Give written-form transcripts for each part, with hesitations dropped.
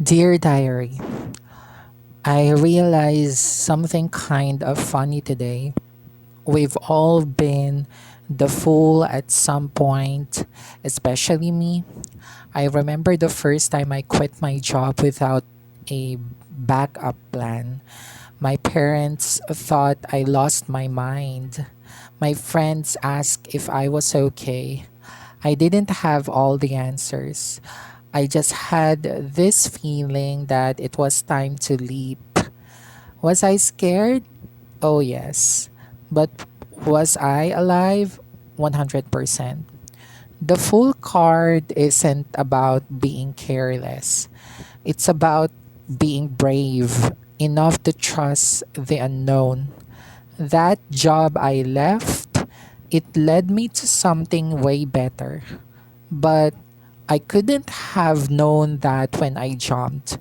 Dear Diary, I realized something kind of funny today. We've all been the fool at some point, especially me. I remember the first time I quit my job without a backup plan. My parents thought I lost my mind. My friends asked if I was okay. I didn't have all the answers. I just had this feeling that it was time to leap. Was I scared? Oh, yes. But was I alive? 100%. The full card isn't about being careless, it's about being brave enough to trust the unknown. That job I left, it led me to something way better. But I couldn't have known that when I jumped.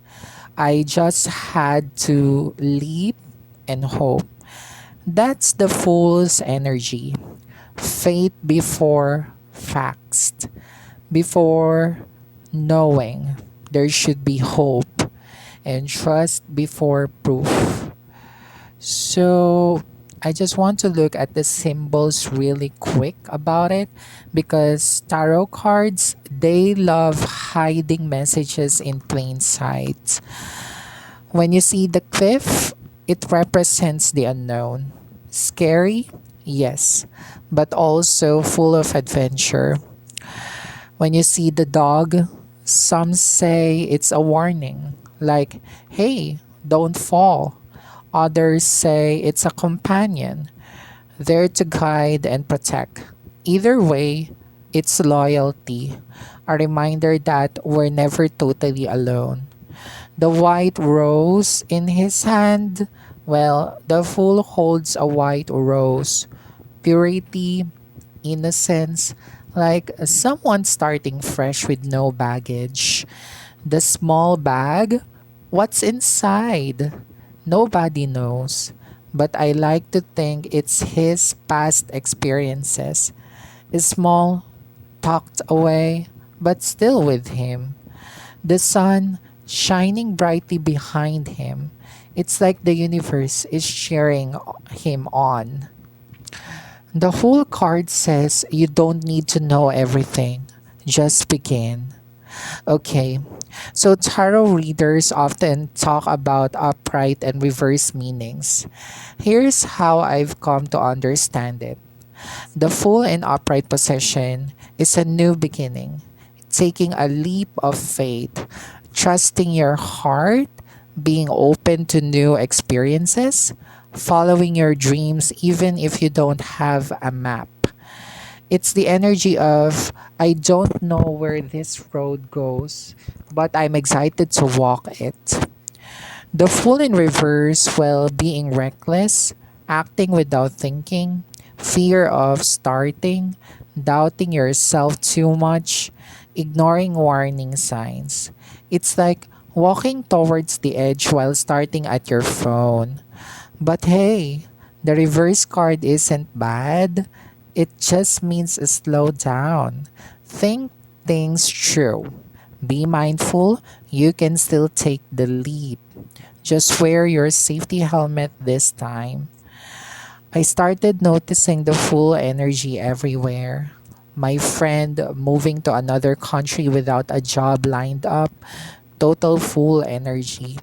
I just had to leap and hope. That's the fool's energy. Faith before facts. Before knowing, there should be hope. And trust before proof. So I just want to look at the symbols really quick about it because tarot cards, they love hiding messages in plain sight. When you see the cliff, it represents the unknown. Scary? Yes, but also full of adventure. When you see the dog, some say it's a warning, like, hey, don't fall. Others say it's a companion, there to guide and protect. Either way, it's loyalty, a reminder that we're never totally alone. The white rose in his hand, well, the fool holds a white rose. Purity, innocence, like someone starting fresh with no baggage. The small bag, what's inside? Nobody knows. But I like to think it's his past experiences. Small, tucked away, but still with him. The sun shining brightly behind him. It's like the universe is cheering him on. The whole card says you don't need to know everything. Just begin. Okay, so tarot readers often talk about upright and reverse meanings. Here's how I've come to understand it. The full and upright position is a new beginning, taking a leap of faith, trusting your heart, being open to new experiences, following your dreams even if you don't have a map. It's the energy of, I don't know where this road goes, but I'm excited to walk it. The fool in reverse, well, being reckless, acting without thinking, fear of starting, doubting yourself too much, ignoring warning signs. It's like walking towards the edge while starting at your phone. But hey, the reverse card isn't bad. It just means slow down. Think things through. Be mindful, you can still take the leap. Just wear your safety helmet this time. I started noticing the full energy everywhere. My friend moving to another country without a job lined up, total full energy.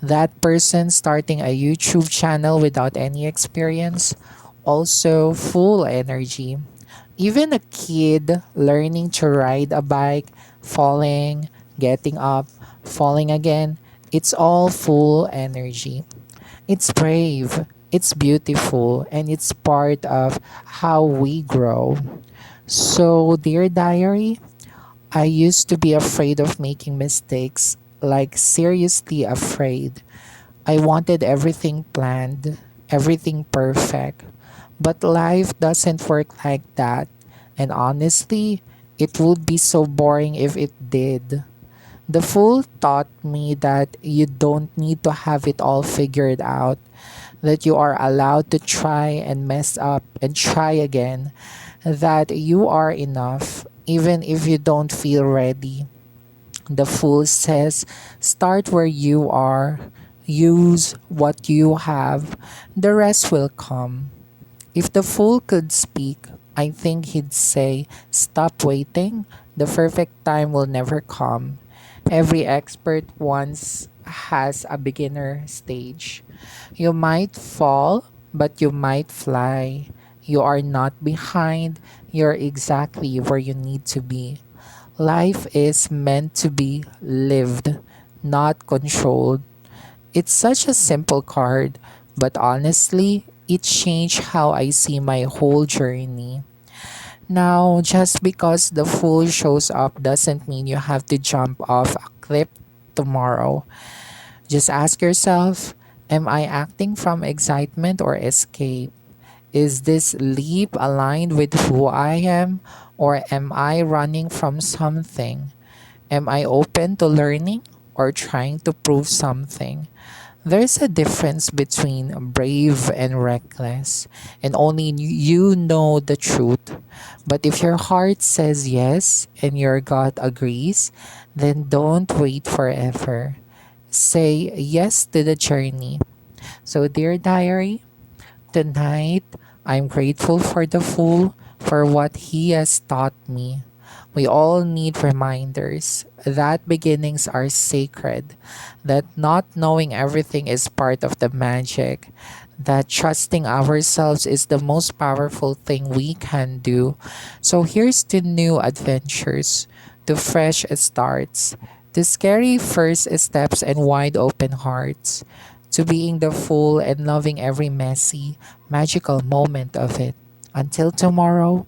That person starting a YouTube channel without any experience, also full energy. Even a kid learning to ride a bike, falling, getting up, falling again, it's all full energy. It's brave, it's beautiful, and it's part of how we grow. So, dear diary, I used to be afraid of making mistakes, like seriously afraid. I wanted everything planned, everything perfect. But life doesn't work like that. And honestly, it would be so boring if it did. The fool taught me that you don't need to have it all figured out, that you are allowed to try and mess up and try again, that you are enough even if you don't feel ready. The Fool says, start where you are, use what you have, the rest will come. If the Fool could speak, I think he'd say, stop waiting, the perfect time will never come. Every expert once has a beginner stage. You might fall, but you might fly. You are not behind, you're exactly where you need to be. Life is meant to be lived, not controlled. It's such a simple card, but honestly, it changed how I see my whole journey. Now, just because the fool shows up doesn't mean you have to jump off a cliff tomorrow. Just ask yourself, am I acting from excitement or escape? Is this leap aligned with who I am, or am I running from something? Am I open to learning or trying to prove something? There's a difference between brave and reckless, and only you know the truth. But if your heart says yes and your gut agrees, then don't wait forever. Say yes to the journey. So, dear diary, tonight, I'm grateful for the Fool for what he has taught me. We all need reminders that beginnings are sacred, that not knowing everything is part of the magic, that trusting ourselves is the most powerful thing we can do. So here's to new adventures, to fresh starts, to scary first steps and wide open hearts, to being the Fool and loving every messy, magical moment of it. Until tomorrow,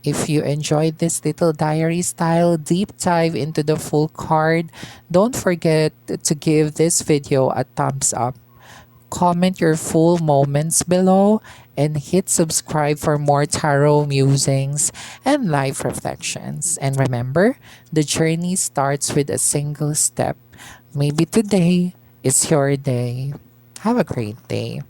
if you enjoyed this little diary style deep dive into the full card, don't forget to give this video a thumbs up. Comment your full moments below and hit subscribe for more tarot musings and life reflections. And remember, the journey starts with a single step. Maybe today is your day. Have a great day.